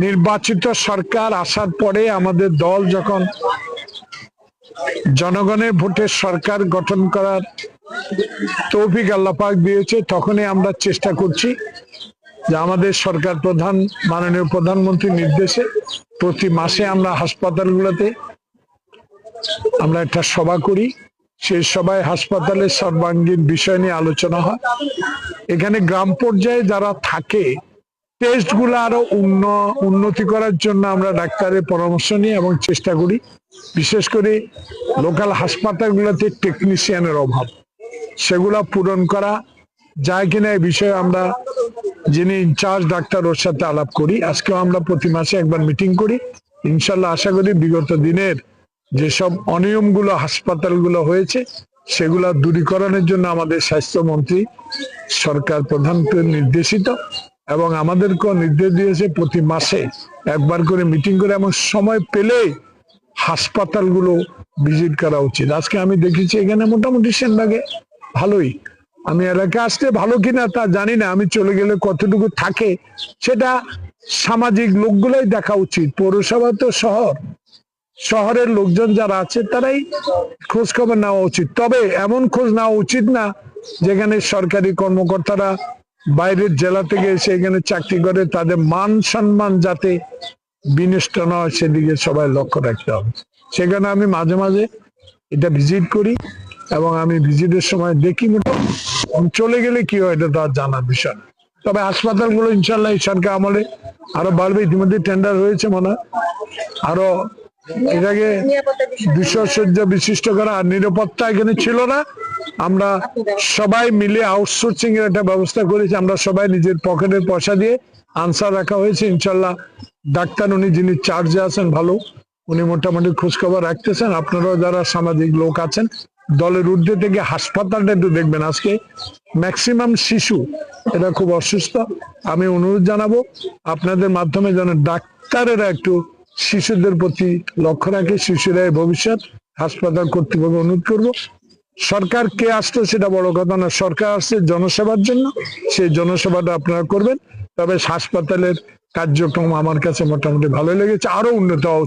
নির্বাচিত সরকার আসার পরে আমাদের দল যখন জনগণের ভোটে সরকার গঠন করার তৌফিক আল্লাহ পাক দিয়েছে, তখনই আমরা চেষ্টা করছি যে আমাদের সরকার প্রধান মাননীয় প্রধানমন্ত্রীর নির্দেশে প্রতি মাসে আমরা হাসপাতালগুলোতে আমরা একটা সভা করি। সেই সভায় হাসপাতালের সর্বাঙ্গীন বিষয় নিয়ে আলোচনা হয়। এখানে গ্রাম পর্যায়ে যারা থাকে টেস্ট গুলো আরো উন্নতি করার জন্য আমরা ডাক্তারের পরামর্শ নিই এবং চেষ্টা করি। বিশেষ করে লোকাল হাসপাতালগুলোতে টেকনিশিয়ানের অভাব, সেগুলা পূরণ করা যায় কিনা এই বিষয়ে আমরা যিনি ইনচার্জ ডাক্তার ওর সাথে আলাপ করি। আজকেও আমরা প্রতি মাসে একবার মিটিং করি। ইনশাল্লাহ আশা করি বিগত দিনের যেসব অনিয়মগুলো হাসপাতালগুলো হয়েছে সেগুলা দূরীকরণের জন্য আমাদের স্বাস্থ্যমন্ত্রী সরকার প্রধানকে নির্দেশিত এবং আমাদেরকেও নির্দেশ দিয়েছে প্রতি মাসে একবার করে মিটিং করে এবং সময় পেলে হাসপাতালগুলো ভিজিট করা উচিত। আজকে আমি দেখেছি এখানে মোটামুটি সেনবাগে ভালোই, আমি এলাকা আসতে ভালো কিনা তা জানি না, আমি চলে গেলে কতটুকু থাকে সেটা সামাজিক লোকগুলোই দেখা উচিত। পৌরসভা তো শহরের লোকজন যারা আছে তারাই খোঁজ খবর নেওয়া উচিত। তবে এমন খোঁজ নেওয়া উচিত না যেখানে সরকারি কর্মকর্তারা বাইরের জেলা থেকে এসে এখানে চাকরি করে, তাদের মান সম্মান যাতে বিনষ্ট না হয় সেদিকে সবাই লক্ষ্য রাখতে হবে। সেখানে আমি মাঝে মাঝে এটা ভিজিট করি এবং আমি ভিজিটের সময় দেখি চলে গেলে কি হয় এটা তো আর জানার বিষয়। তবে হাসপাতালগুলো ইনশাল্লাহ এই সরকার আমলে আরো বাড়বে। ইতিমধ্যে টেন্ডার হয়েছে মনে হয় আরো এটাকে 200 শয্যা বিশিষ্ট করা। আর নিরাপত্তা এখানে ছিল না, আমরা সবাই মিলে আউটসোর্সিং এর একটা ব্যবস্থা করেছি। আমরা সবাই নিজের পকেটের পয়সা দিয়ে আনসার রাখা হয়েছে। ইনশাল্লাহ ডাক্তার উনি যিনি চার্জে আছেন ভালো, উনি মোটামুটি খোঁজখবর রাখতেছেন। আপনারাও যারা সামাজিক লোক আছেন দলের ঊর্ধ্বে থেকে হাসপাতালটা একটু দেখবেন। আজকে ম্যাক্সিমাম শিশু এটা খুব অসুস্থ। আমি অনুরোধ জানাবো আপনাদের মাধ্যমে যেন ডাক্তারেরা একটু শিশুদের প্রতি লক্ষ্য রাখে। শিশুরাই ভবিষ্যৎ। হাসপাতাল কর্তৃপক্ষ অনুরোধ করবো, সরকার কে আসতো সেটা বড় কথা না, সরকার আসছে জনসেবার জন্য, সেই জনসেবাটা আপনারা করবেন। তবে হাসপাতালের কার্যক্রম আমার কাছে মোটামুটি ভালো লেগেছে, আরো উন্নত হওয়া